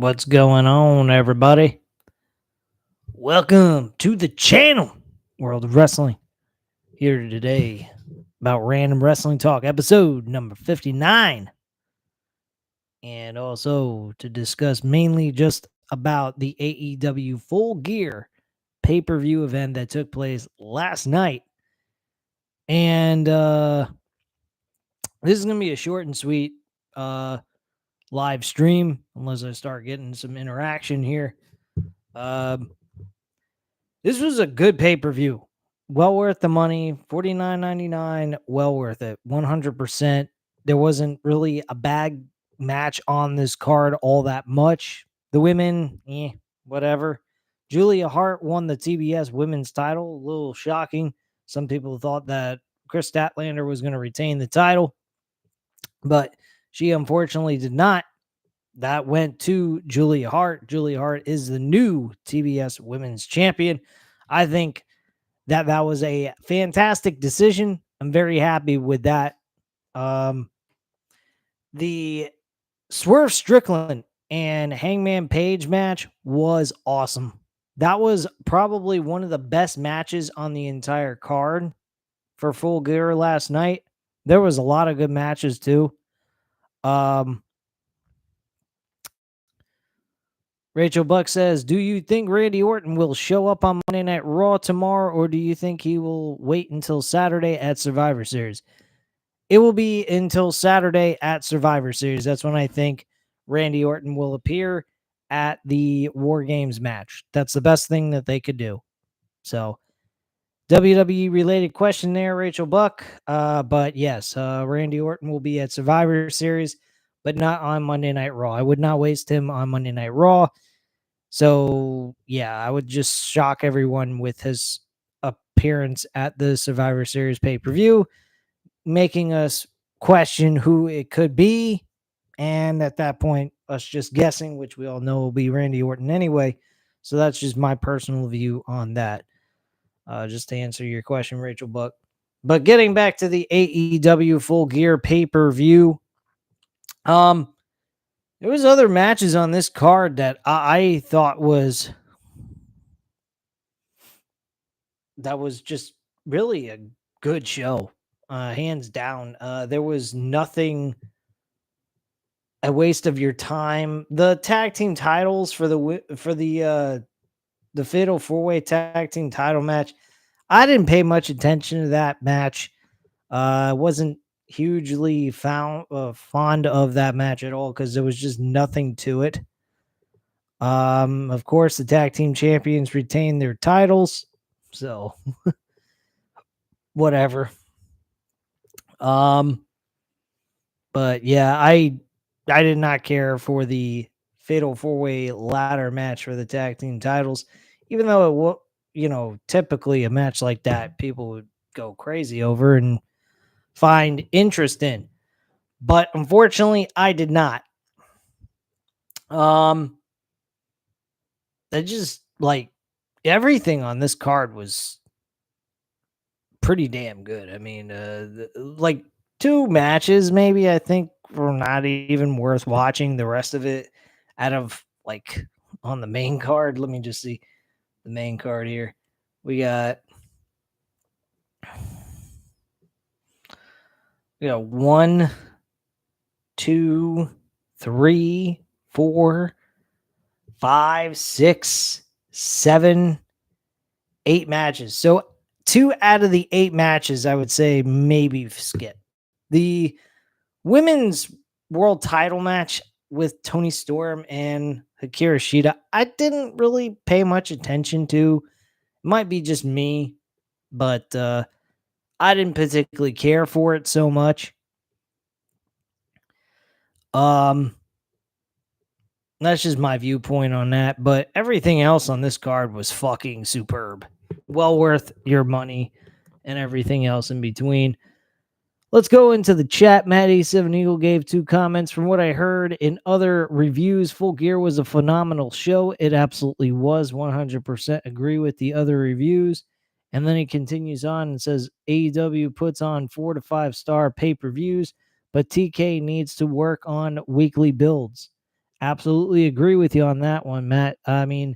What's going on, everybody? Welcome to the channel, World of Wrestling. Here today about Random Wrestling Talk, episode number 59. And also to discuss mainly just about the AEW Full Gear pay per view event that took place last night. And this is going to be a short and sweet live stream, unless I start getting some interaction here. This was a good pay-per-view. Well worth the money. $49.99. Well worth it. 100%. There wasn't really a bad match on this card all that much. The women, whatever. Julia Hart won the TBS women's title. A little shocking. Some people thought that Chris Statlander was going to retain the title, but she unfortunately did not. That went to Julia Hart. Julia Hart is the new TBS Women's Champion. I think that was a fantastic decision. I'm very happy with that. The Swerve Strickland and Hangman Page match was awesome. That was probably one of the best matches on the entire card for Full Gear last night. There was a lot of good matches too. Rachel Buck says, do you think Randy Orton will show up on Monday Night Raw tomorrow, or do you think he will wait until Saturday at Survivor Series? It will be until Saturday at Survivor Series. That's when I think Randy Orton will appear at the War Games match. That's the best thing that they could do. So, WWE related question there, Rachel Buck. But yes, Randy Orton will be at Survivor Series, but not on Monday Night Raw. I would not waste him on Monday Night Raw. So, yeah, I would just shock everyone with his appearance at the Survivor Series pay-per-view, making us question who it could be. And at that point, us just guessing, which we all know will be Randy Orton anyway. So that's just my personal view on that. Just to answer your question, Rachel Buck. But getting back to the AEW Full Gear pay-per-view, there was other matches on this card that I thought was just really a good show, hands down. There was nothing a waste of your time. The tag team titles for the Fatal 4-Way tag team title match, I didn't pay much attention to that match. Wasn't hugely fond of that match at all because there was just nothing to it. Of course, the tag team champions retained their titles, so whatever. But yeah, I did not care for the Fatal 4-Way ladder match for the tag team titles, even though it was, typically a match like that people would go crazy over and find interest in. But unfortunately, I did not. That just everything on this card was pretty damn good. I mean, two matches maybe I think were not even worth watching. The rest of it out of on the main card. Let me just see the main card here. We got 1, 2, 3, 4, 5, 6, 7, 8 matches. So 2 out of the 8 matches, I would say maybe skip. The women's world title match with Toni Storm and Hikaru Shida, I didn't really pay much attention to. It might be just me, but I didn't particularly care for it so much. That's just my viewpoint on that, but everything else on this card was fucking superb. Well worth your money and everything else in between. Let's go into the chat. Matt87 Eagle gave 2 comments. From what I heard in other reviews, Full Gear was a phenomenal show. It absolutely was. 100% agree with the other reviews. And then he continues on and says, AEW puts on 4 to 5 star pay-per-views, but TK needs to work on weekly builds. Absolutely agree with you on that one, Matt. I mean,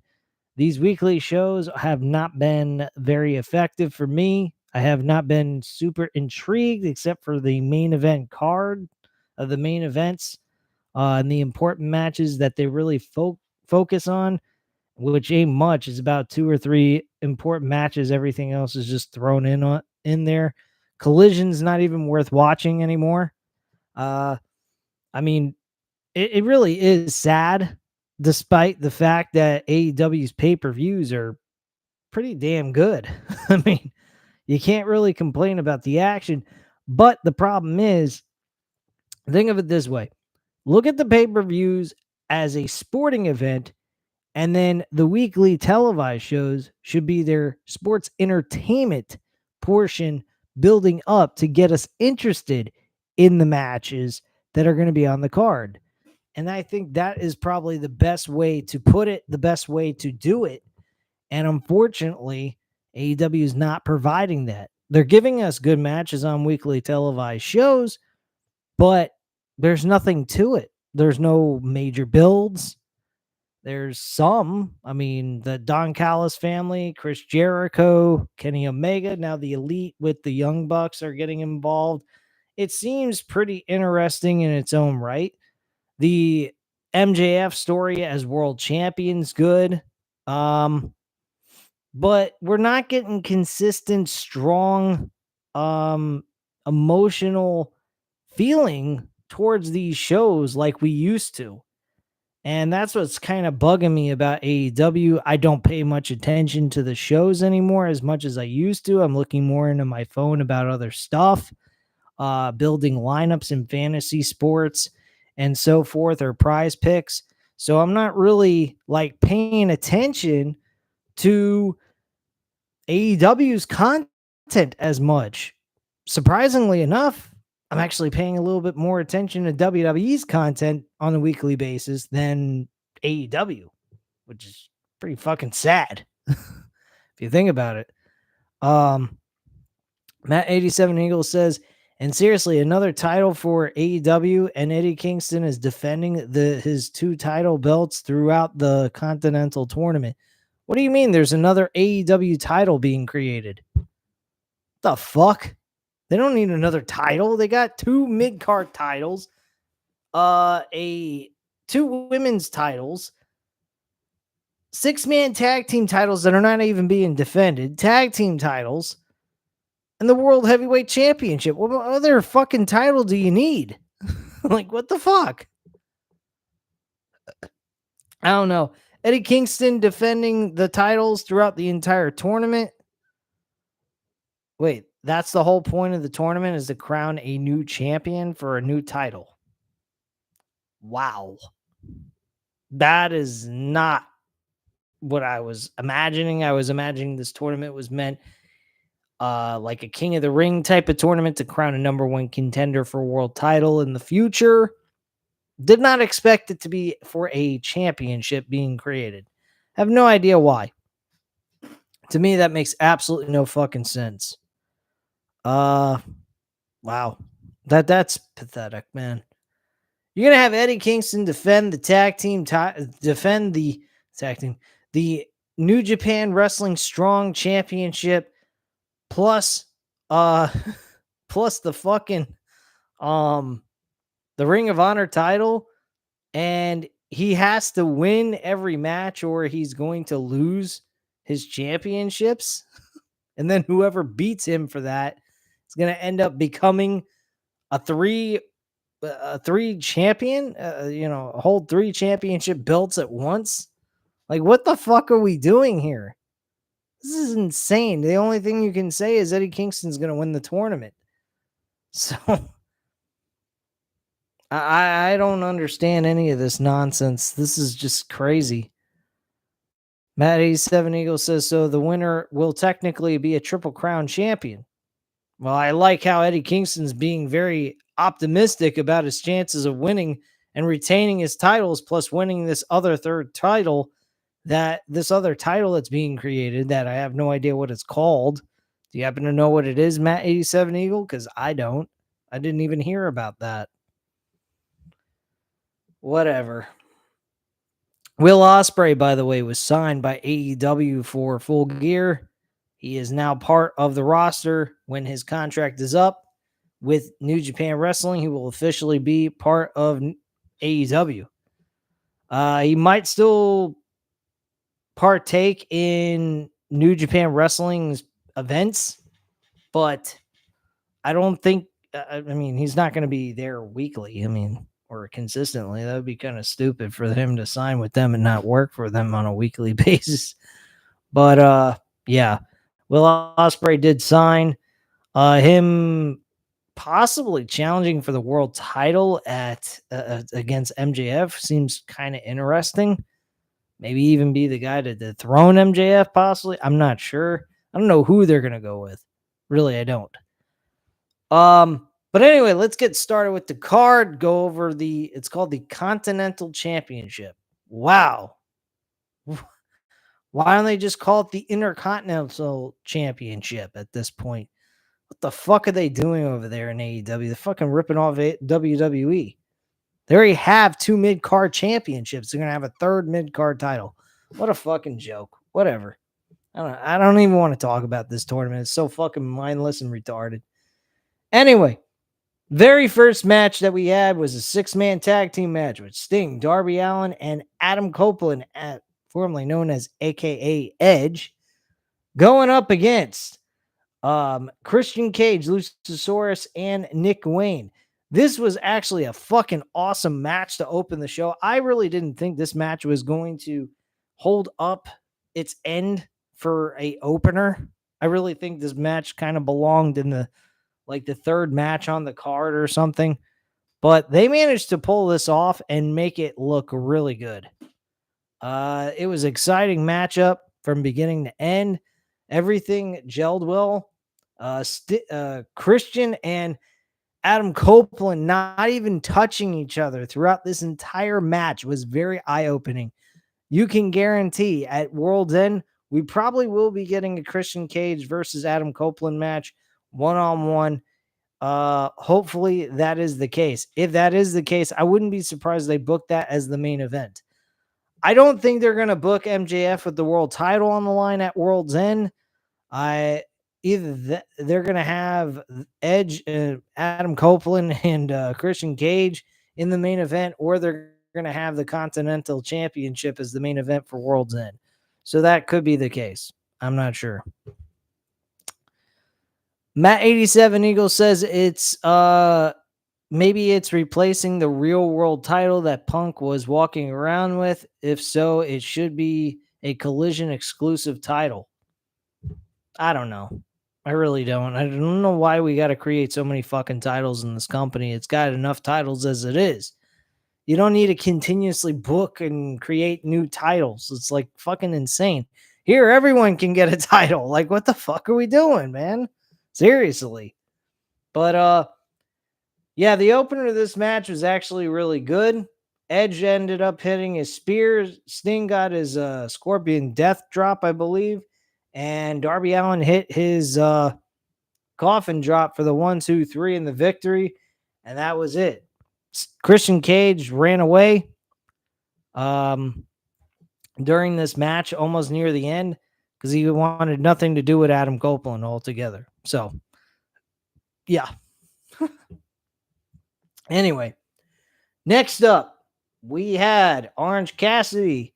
these weekly shows have not been very effective for me. I have not been super intrigued except for the main event card of the main events and the important matches that they really focus on, which ain't much. It's about two or three important matches. Everything else is just thrown in there. Collision's not even worth watching anymore. Uh, I mean, it really is sad, despite the fact that AEW's pay-per-views are pretty damn good. I mean, you can't really complain about the action, but the problem is, think of it this way. Look at the pay-per-views as a sporting event, and then the weekly televised shows should be their sports entertainment portion, building up to get us interested in the matches that are going to be on the card. And I think that is probably the best way to put it, the best way to do it. And unfortunately, AEW is not providing that. They're giving us good matches on weekly televised shows, but there's nothing to it. There's no major builds. There's some. I mean, the Don Callis family, Chris Jericho, Kenny Omega, now the Elite with the Young Bucks are getting involved. It seems pretty interesting in its own right. The MJF story as world champion's good. But we're not getting consistent, strong, emotional feeling towards these shows like we used to. And that's what's kind of bugging me about AEW. I don't pay much attention to the shows anymore as much as I used to. I'm looking more into my phone about other stuff, building lineups in fantasy sports and so forth, or prize picks. So I'm not really like paying attention to AEW's content as much. Surprisingly enough, I'm actually paying a little bit more attention to WWE's content on a weekly basis than AEW, which is pretty fucking sad if you think about it. Matt 87 Eagle says, and seriously, another title for AEW, and Eddie Kingston is defending his two title belts throughout the Continental Tournament. What do you mean there's another AEW title being created? The fuck? They don't need another title. They got two mid-card titles, two women's titles, 6-man tag team titles that are not even being defended, tag team titles, and the World Heavyweight Championship. What other fucking title do you need? Like, what the fuck? I don't know. Eddie Kingston defending the titles throughout the entire tournament. Wait, that's the whole point of the tournament, is to crown a new champion for a new title. Wow. That is not what I was imagining. I was imagining this tournament was meant like a King of the Ring type of tournament to crown a number one contender for a world title in the future. Did not expect it to be for a championship being created. Have no idea why. To me, that makes absolutely no fucking sense. Wow. That's pathetic, man. You're gonna have Eddie Kingston defend the the New Japan Wrestling Strong Championship, plus plus the fucking the Ring of Honor title, and he has to win every match or he's going to lose his championships. And then whoever beats him for that is going to end up becoming a three champion, hold 3 championship belts at once. Like, what the fuck are we doing here? This is insane. The only thing you can say is Eddie Kingston's going to win the tournament. So I don't understand any of this nonsense. This is just crazy. Matt 87 Eagle says, so the winner will technically be a Triple Crown champion. Well, I like how Eddie Kingston's being very optimistic about his chances of winning and retaining his titles, plus winning this other third title, this other title that's being created that I have no idea what it's called. Do you happen to know what it is, Matt 87 Eagle? Because I don't. I didn't even hear about that. Whatever. Will Ospreay, by the way, was signed by AEW for Full Gear. He is now part of the roster. When his contract is up with New Japan Wrestling, he will officially be part of AEW. He might still partake in New Japan Wrestling's events, but I don't think, I mean, he's not going to be there weekly. I mean, or consistently. That would be kind of stupid for him to sign with them and not work for them on a weekly basis. But yeah, Will Ospreay did sign. Him possibly challenging for the world title at against MJF seems kind of interesting. Maybe even be the guy to dethrone MJF, possibly. I'm not sure. I don't know who they're gonna go with. Really, I don't. But anyway, let's get started with the card. Go over it's called the Continental Championship. Wow. Why don't they just call it the Intercontinental Championship at this point? What the fuck are they doing over there in AEW? They're fucking ripping off WWE. They already have 2 mid-card championships. They're going to have a third mid-card title. What a fucking joke. Whatever. I don't even want to talk about this tournament. It's so fucking mindless and retarded. Anyway, very first match that we had was a 6-man tag team match with Sting, Darby Allin, and Adam Copeland, formerly known as AKA Edge, going up against Christian Cage, Luchasaurus, and Nick Wayne. This was actually a fucking awesome match to open the show. I really didn't think this match was going to hold up its end for a opener. I really think this match kind of belonged in the third match on the card or something. But they managed to pull this off and make it look really good. It was an exciting matchup from beginning to end. Everything gelled well. Christian and Adam Copeland not even touching each other throughout this entire match was very eye-opening. You can guarantee at World's End, we probably will be getting a Christian Cage versus Adam Copeland match one-on-one. Hopefully that is the case. If that is the case, I wouldn't be surprised they booked that as the main event. I don't think they're going to book MJF with the world title on the line at World's End. They're going to have Edge, Adam Copeland, and Christian Cage in the main event, or they're going to have the Continental Championship as the main event for World's End. So that could be the case. I'm not sure. Matt 87 Eagle says it's maybe it's replacing the real world title that Punk was walking around with. If so, it should be a Collision exclusive title. I don't know. I really don't. I don't know why we got to create so many fucking titles in this company. It's got enough titles as it is. You don't need to continuously book and create new titles. It's like fucking insane. Here, everyone can get a title. Like, what the fuck are we doing, man? Seriously. But, yeah, the opener of this match was actually really good. Edge ended up hitting his spear. Sting got his Scorpion Death Drop, I believe. And Darby Allin hit his coffin drop for the 1, 2, 3 in the victory. And that was it. Christian Cage ran away during this match almost near the end because he wanted nothing to do with Adam Copeland altogether. So, yeah. Anyway, next up, we had Orange Cassidy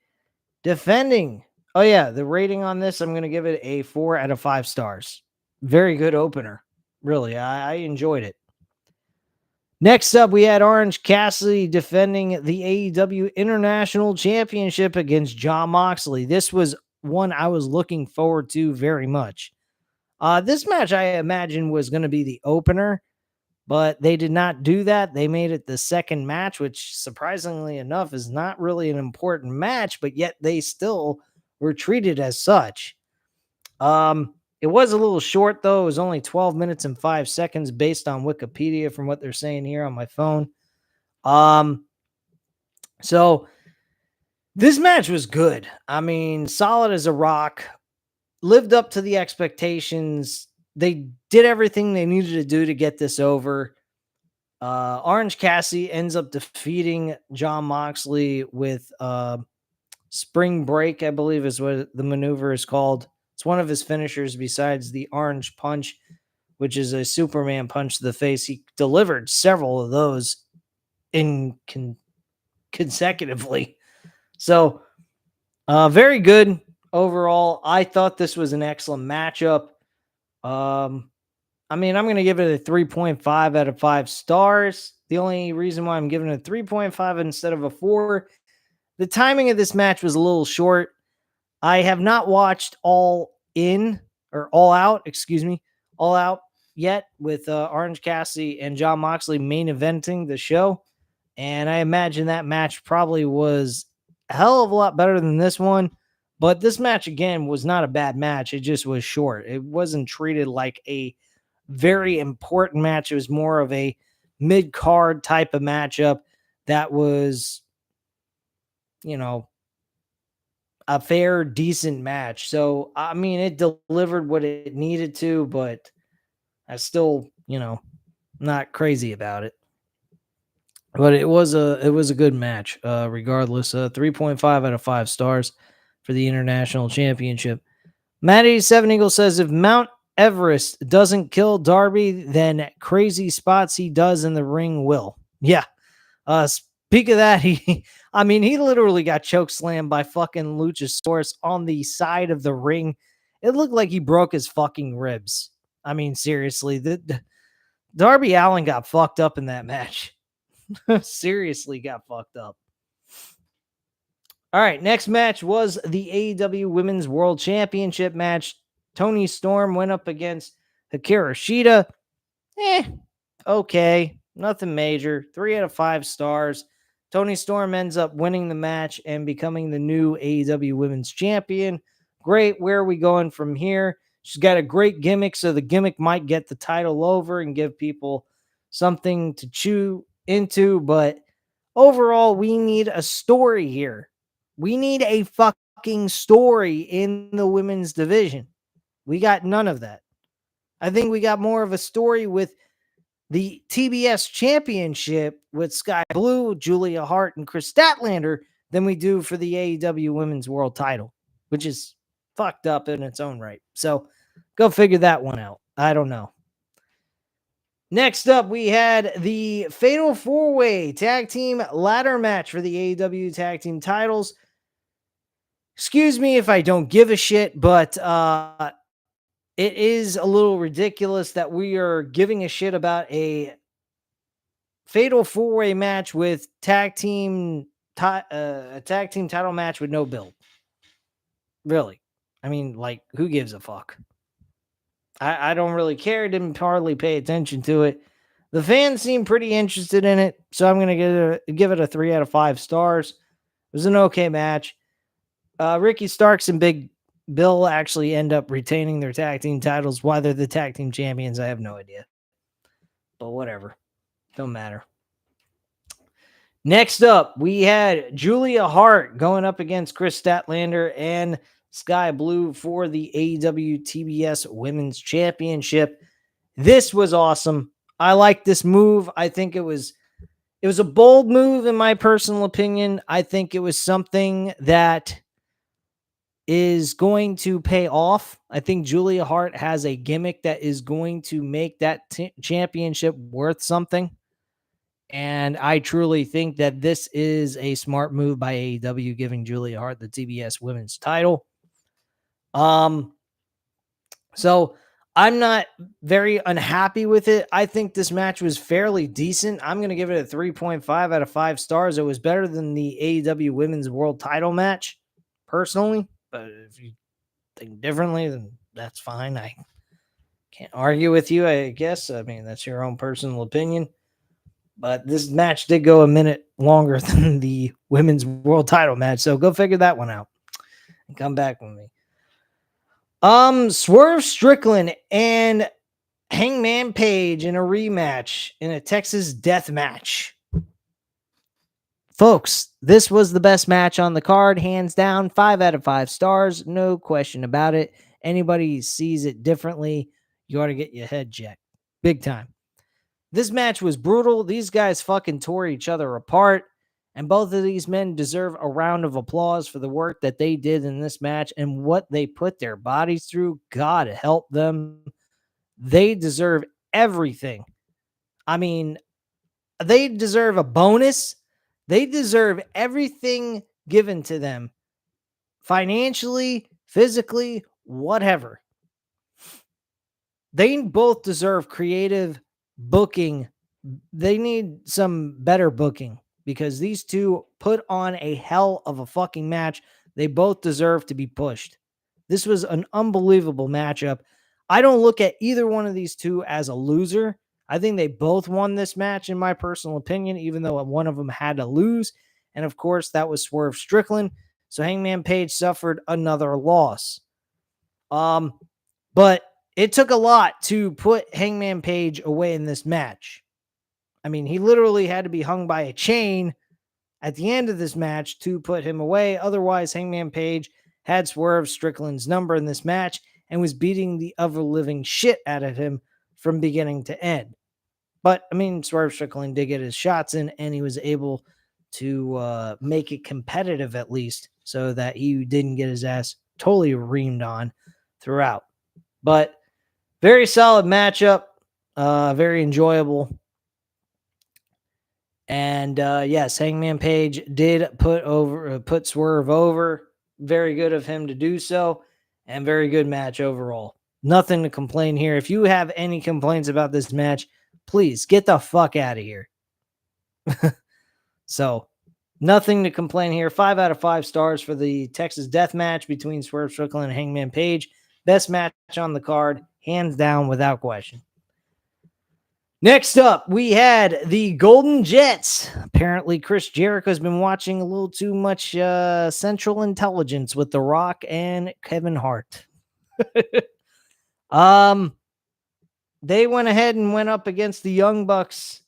defending. Oh, yeah, the rating on this, I'm going to give it a 4 out of 5 stars. Very good opener. Really, I enjoyed it. Next up, we had Orange Cassidy defending the AEW International Championship against Jon Moxley. This was one I was looking forward to very much. This match, I imagine, was going to be the opener, but they did not do that. They made it the second match, which surprisingly enough is not really an important match, but yet they still were treated as such. It was a little short, though. It was only 12 minutes and 5 seconds based on Wikipedia from what they're saying here on my phone. So this match was good. I mean, solid as a rock. Lived up to the expectations. They did everything they needed to do to get this over. Orange Cassidy ends up defeating Jon Moxley with Spring Break, I believe, is what the maneuver is called. It's one of his finishers besides the Orange Punch, which is a Superman punch to the face. He delivered several of those in consecutively. So, very good overall. I thought this was an excellent matchup. I mean, I'm going to give it a 3.5 out of 5 stars. The only reason why I'm giving it a 3.5 instead of a 4, the timing of this match was a little short. I have not watched All Out, All Out yet with Orange Cassidy and John Moxley main eventing the show. And I imagine that match probably was a hell of a lot better than this one. But this match, again, was not a bad match. It just was short. It wasn't treated like a very important match. It was more of a mid-card type of matchup that was, you know, a fair, decent match. So, I mean, it delivered what it needed to, but I still, not crazy about it. But it was a good match, regardless. 3.5 out of 5 stars for the International Championship. Matt87 Eagle says if Mount Everest doesn't kill Darby, then crazy spots he does in the ring will. Yeah. Speak of that, he literally got choke slammed by fucking Luchasaurus on the side of the ring. It looked like he broke his fucking ribs. I mean, seriously, the Darby Allin got fucked up in that match. Seriously got fucked up. All right, next match was the AEW Women's World Championship match. Toni Storm went up against Hikaru Shida. Okay, nothing major. 3 out of 5 stars. Toni Storm ends up winning the match and becoming the new AEW Women's Champion. Great. Where are we going from here? She's got a great gimmick, so the gimmick might get the title over and give people something to chew into. But overall, we need a story here. We need a fucking story in the women's division. We got none of that. I think we got more of a story with the TBS Championship with Sky Blue, Julia Hart, and Chris Statlander than we do for the AEW Women's World Title, which is fucked up in its own right. So go figure that one out. I don't know. Next up, we had the Fatal 4-Way Tag Team Ladder Match for the AEW Tag Team titles. Excuse me if I don't give a shit, but it is a little ridiculous that we are giving a shit about a Fatal 4-Way match with a tag team title match with no build. Really. I mean, like, who gives a fuck? I don't really care. Didn't hardly pay attention to it. The fans seem pretty interested in it, so I'm going to give it a 3 out of 5 stars. It was an okay match. Ricky Starks and Big Bill actually end up retaining their tag team titles. Why they're the tag team champions, I have no idea. But whatever. Don't matter. Next up, we had Julia Hart going up against Chris Statlander and Sky Blue for the AEW TBS Women's Championship. This was awesome. I like this move. I think it was a bold move in my personal opinion. I think it was something that is going to pay off. I think Julia Hart has a gimmick that is going to make that championship worth something. And I truly think that this is a smart move by AEW, giving Julia Hart the TBS Women's title. So I'm not very unhappy with it. I think this match was fairly decent. I'm going to give it a 3.5 out of 5 stars. It was better than the AEW Women's World Title match, personally. But if you think differently, then that's fine. I can't argue with you, I guess. I mean, that's your own personal opinion. But this match did go a minute longer than the Women's World Title match. So go figure that one out and come back with me. Swerve Strickland and Hangman Page in a rematch in a Texas death match. Folks, this was the best match on the card, hands down. 5 out of 5 stars, no question about it. Anybody sees it differently, you ought to get your head checked. Big time. This match was brutal. These guys fucking tore each other apart. And both of these men deserve a round of applause for the work that they did in this match and what they put their bodies through. God help them. They deserve everything. I mean, they deserve a bonus. They deserve everything given to them financially, physically, whatever. They both deserve creative booking. They need some better booking because these two put on a hell of a fucking match. They both deserve to be pushed. This was an unbelievable matchup. I don't look at either one of these two as a loser. I think they both won this match, in my personal opinion, even though one of them had to lose. And of course, that was Swerve Strickland. So Hangman Page suffered another loss. But it took a lot to put Hangman Page away in this match. I mean, he literally had to be hung by a chain at the end of this match to put him away. Otherwise, Hangman Page had Swerve Strickland's number in this match and was beating the ever living shit out of him from beginning to end. But, I mean, Swerve Strickland did get his shots in, and he was able to make it competitive at least so that he didn't get his ass totally reamed on throughout. But very solid matchup, very enjoyable. And yes, Hangman Page did put Swerve over. Very good of him to do so, and very good match overall. Nothing to complain here. If you have any complaints about this match, please get the fuck out of here. So, nothing to complain here. 5 out of 5 stars for the Texas Death Match between Swerve Strickland and Hangman Page. Best match on the card, hands down, without question. Next up, we had the Golden Jets. Apparently, Chris Jericho has been watching a little too much Central Intelligence with The Rock and Kevin Hart. They went ahead and went up against the Young Bucks.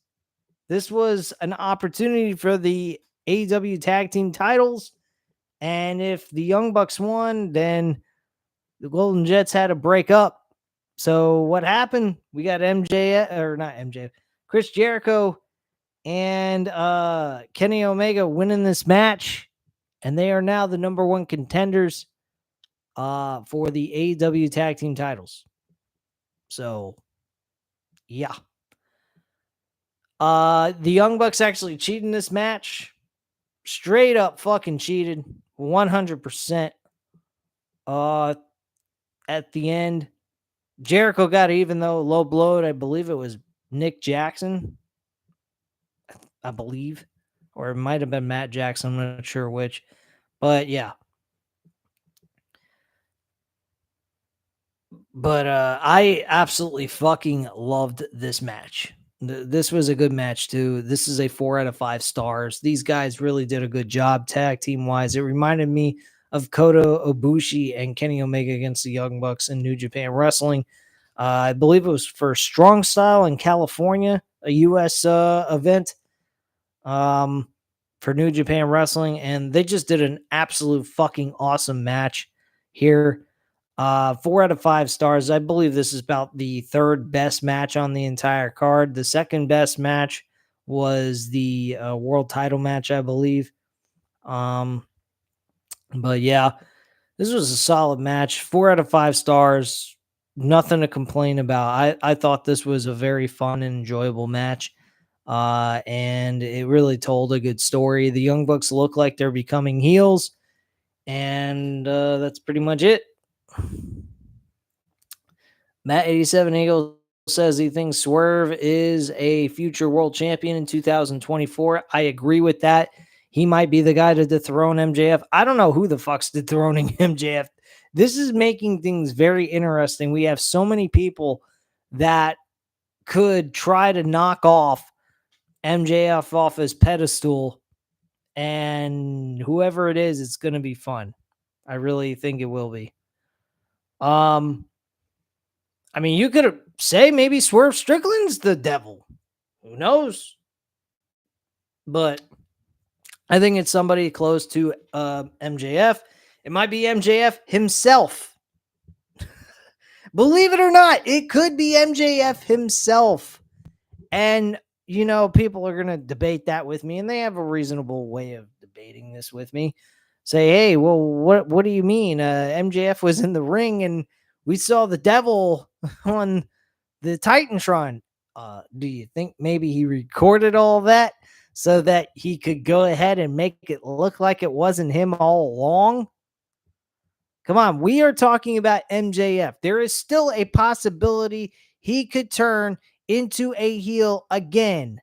This was an opportunity for the AEW Tag Team titles. And if the Young Bucks won, then the Golden Jets had to break up. So what happened? We got Chris Jericho and Kenny Omega winning this match. And they are now the number one contenders for the AEW Tag Team titles. So, yeah. The Young Bucks actually cheated in this match. Straight up fucking cheated. 100%. At the end, Jericho got it, even though low blowed. I believe it was Nick Jackson. I believe. Or it might have been Matt Jackson. I'm not sure which. But yeah. But I absolutely fucking loved this match. This was a good match too. This is a 4 out of 5 stars. These guys really did a good job tag team wise. It reminded me of Kota Ibushi and Kenny Omega against the Young Bucks in New Japan Wrestling. I believe it was for Strong Style in California, a U.S. Event for New Japan Wrestling, and they just did an absolute fucking awesome match here. 4 out of 5 stars. I believe this is about the third best match on the entire card. The second best match was the world title match, I believe. But yeah, this was a solid match. 4 out of 5 stars. Nothing to complain about. I thought this was a very fun and enjoyable match. And it really told a good story. The Young Bucks look like they're becoming heels. And that's pretty much it. Matt 87 Eagle says he thinks Swerve is a future world champion in 2024. I agree with that. He might be the guy to dethrone MJF. I don't know who the fuck's dethroning MJF. This is making things very interesting. We have so many people that could try to knock off MJF off his pedestal, and whoever it is, it's going to be fun. I really think it will be. I mean, you could say maybe Swerve Strickland's the devil. Who knows? But I think it's somebody close to MJF. It might be MJF himself. Believe it or not, it could be MJF himself. And people are going to debate that with me, and they have a reasonable way of debating this with me. Say, hey, well, what do you mean? MJF was in the ring and we saw the devil on the Titantron. Do you think maybe he recorded all that so that he could go ahead and make it look like it wasn't him all along? Come on, we are talking about MJF. There is still a possibility he could turn into a heel again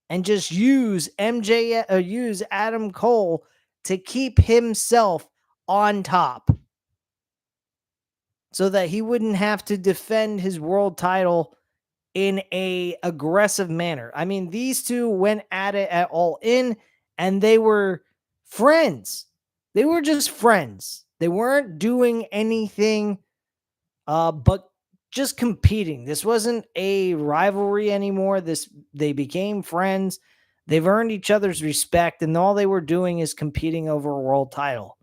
and just use MJF or use Adam Cole to keep himself on top so that he wouldn't have to defend his world title in a aggressive manner. I mean, these two went at it at All In and they were friends. They were just friends. They weren't doing anything but just competing. This wasn't a rivalry anymore. They became friends. They've earned each other's respect, and all they were doing is competing over a world title.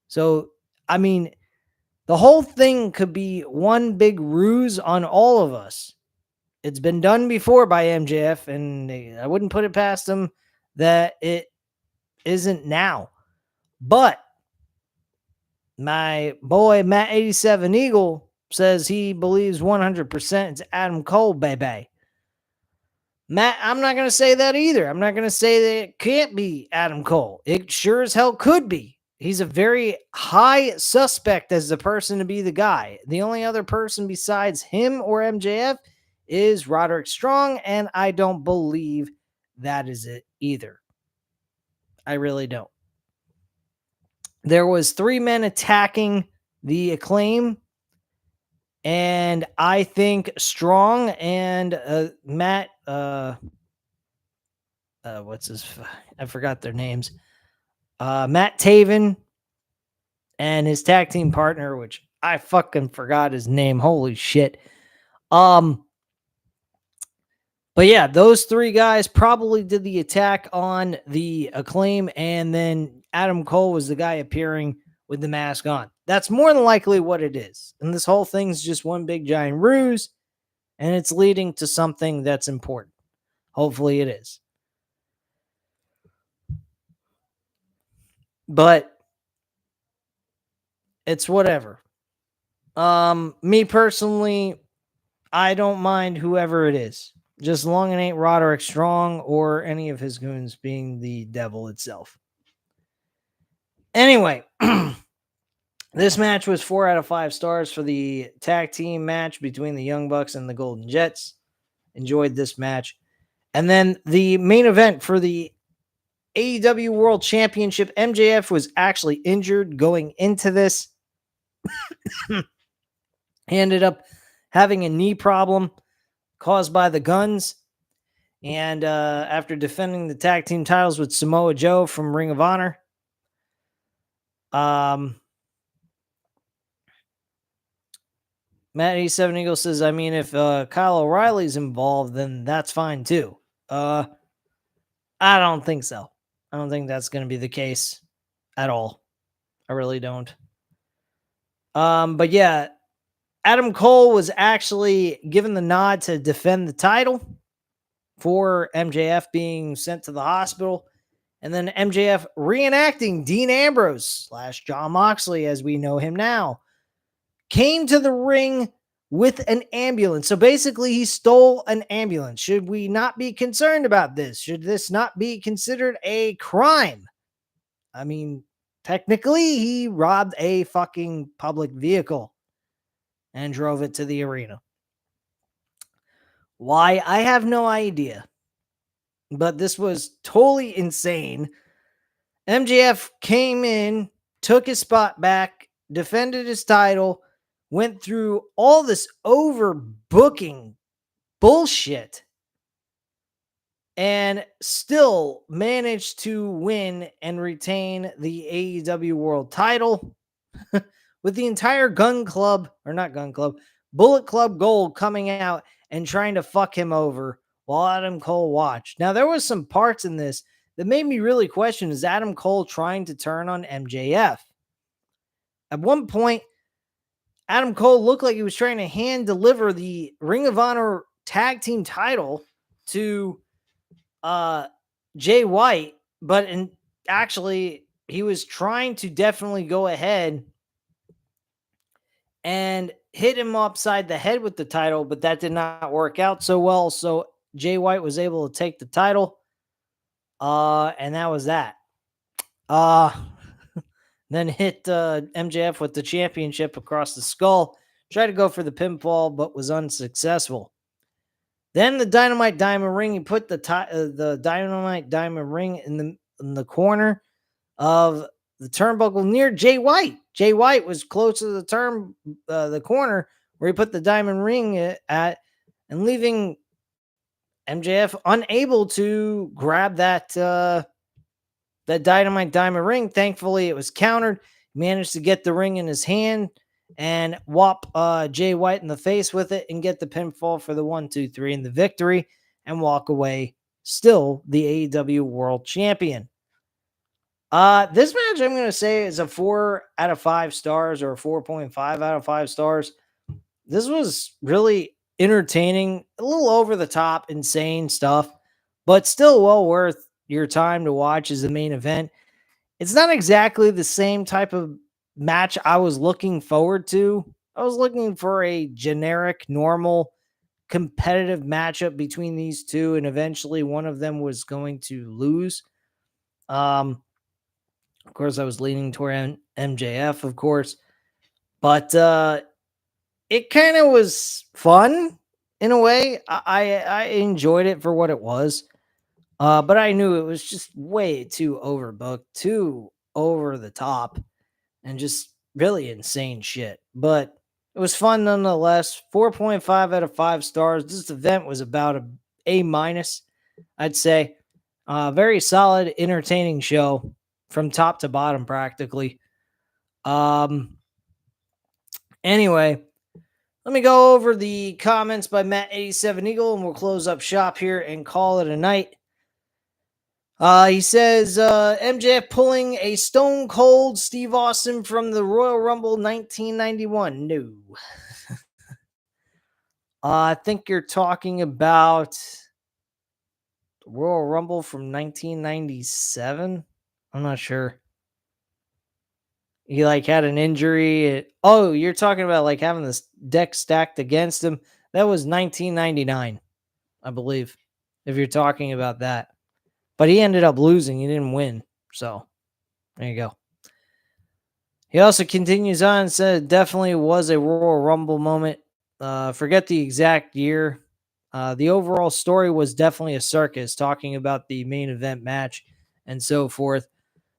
So, I mean, the whole thing could be one big ruse on all of us. It's been done before by MJF, and I wouldn't put it past him that it isn't now. But my boy Matt 87 Eagle says he believes 100% it's Adam Cole, baby. Matt, I'm not going to say that either. I'm not going to say that it can't be Adam Cole. It sure as hell could be. He's a very high suspect as the person to be the guy. The only other person besides him or MJF is Roderick Strong, and I don't believe that is it either. I really don't. There was 3 men attacking the Acclaim, and I think Strong and Matt, I forgot their names. Matt Taven and his tag team partner, which I fucking forgot his name. Holy shit. But yeah, those 3 guys probably did the attack on the Acclaim, and then Adam Cole was the guy appearing with the mask on. That's more than likely what it is. And this whole thing's just one big giant ruse, and it's leading to something that's important. Hopefully it is. But it's whatever. Me personally, I don't mind whoever it is. Just long it ain't Roderick Strong or any of his goons being the devil itself. Anyway, this match was 4 out of 5 stars for the tag team match between the Young Bucks and the Golden Jets. Enjoyed this match. And then the main event for the AEW World Championship, MJF was actually injured going into this. He ended up having a knee problem caused by the Guns. And after defending the tag team titles with Samoa Joe from Ring of Honor, Matt 87 Eagle says, I mean, if Kyle O'Reilly's involved, then that's fine too. I don't think so. I don't think that's going to be the case at all. I really don't. But yeah, Adam Cole was actually given the nod to defend the title for MJF being sent to the hospital. And then MJF reenacting Dean Ambrose / Jon Moxley, as we know him now, came to the ring with an ambulance. So basically, he stole an ambulance. Should we not be concerned about this? Should this not be considered a crime? I mean, technically, he robbed a fucking public vehicle and drove it to the arena. Why? I have no idea. But this was totally insane. MJF came in, took his spot back, defended his title, went through all this overbooking bullshit, and still managed to win and retain the AEW World title with the entire Bullet Club Gold coming out and trying to fuck him over while Adam Cole watched. Now, there was some parts in this that made me really question, is Adam Cole trying to turn on MJF? At one point, Adam Cole looked like he was trying to hand deliver the Ring of Honor tag team title to uh, Jay White, but actually, he was trying to definitely go ahead and hit him upside the head with the title, but that did not work out so well. So Jay White was able to take the title, and that was that. Uh, then hit MJF with the championship across the skull. Tried to go for the pinfall, but was unsuccessful. Then the Dynamite Diamond Ring. He put the Dynamite Diamond Ring in the corner of the turnbuckle near Jay White. Jay White was close to the corner where he put the diamond ring at, and leaving MJF unable to grab that Dynamite Diamond Ring. Thankfully, it was countered. He managed to get the ring in his hand and whop Jay White in the face with it and get the pinfall for the 1-2-3 and the victory and walk away still the AEW World Champion. This match I'm going to say is a 4 out of 5 stars or 4.5 out of 5 stars. This was really entertaining, a little over the top, insane stuff, but still well worth your time to watch as the main event. It's not exactly the same type of match I was looking forward to. I was looking for a generic, normal, competitive matchup between these two, and eventually one of them was going to lose. Of course, I was leaning toward MJF, of course, but it kind of was fun in a way. I enjoyed it for what it was, but I knew it was just way too overbooked, too over the top, and just really insane shit. But it was fun nonetheless. 4.5 out of 5 stars. This event was about A minus, I'd say. Very solid, entertaining show from top to bottom, practically. Anyway, let me go over the comments by Matt87 Eagle, and we'll close up shop here and call it a night. He says MJF pulling a Stone Cold Steve Austin from the Royal Rumble 1991. No. I think you're talking about the Royal Rumble from 1997. I'm not sure. He had an injury. Oh, you're talking about having this deck stacked against him. That was 1999, I believe, if you're talking about that. But he ended up losing. He didn't win. So there you go. He also continues on and said it definitely was a Royal Rumble moment. Forget the exact year. The overall story was definitely a circus, talking about the main event match and so forth.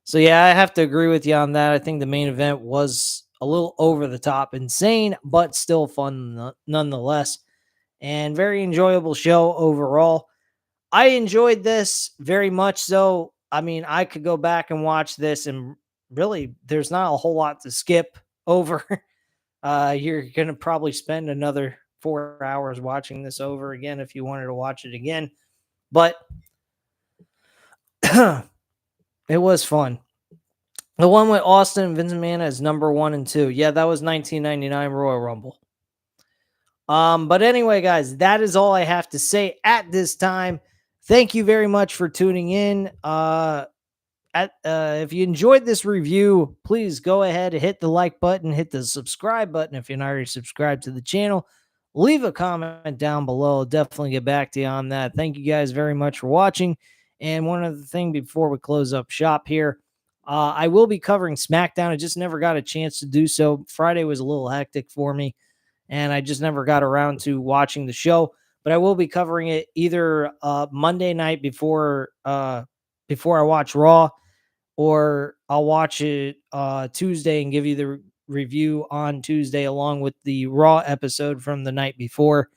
So, yeah, I have to agree with you on that. I think the main event was a little over the top, insane, but still fun nonetheless. And very enjoyable show overall. I enjoyed this very much so. I mean, I could go back and watch this, and really, there's not a whole lot to skip over. You're going to probably spend another 4 hours watching this over again if you wanted to watch it again. But it was fun. The one with Austin and Vince McMahon as number 1 and 2. Yeah, that was 1999 Royal Rumble. But anyway, guys, that is all I have to say at this time. Thank you very much for tuning in. If you enjoyed this review, please go ahead and hit the like button, hit the subscribe button if you're not already subscribed to the channel. Leave a comment down below. I'll definitely get back to you on that. Thank you guys very much for watching. And one other thing before we close up shop here, I will be covering SmackDown. I just never got a chance to do so. Friday was a little hectic for me, and I just never got around to watching the show. But I will be covering it either Monday night before I watch Raw, or I'll watch it Tuesday and give you the review on Tuesday along with the Raw episode from the night before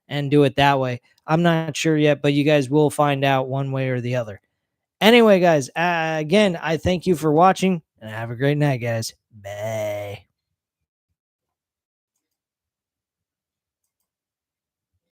and do it that way. I'm not sure yet, but you guys will find out one way or the other. Anyway, guys, again, I thank you for watching, and have a great night, guys. Bye.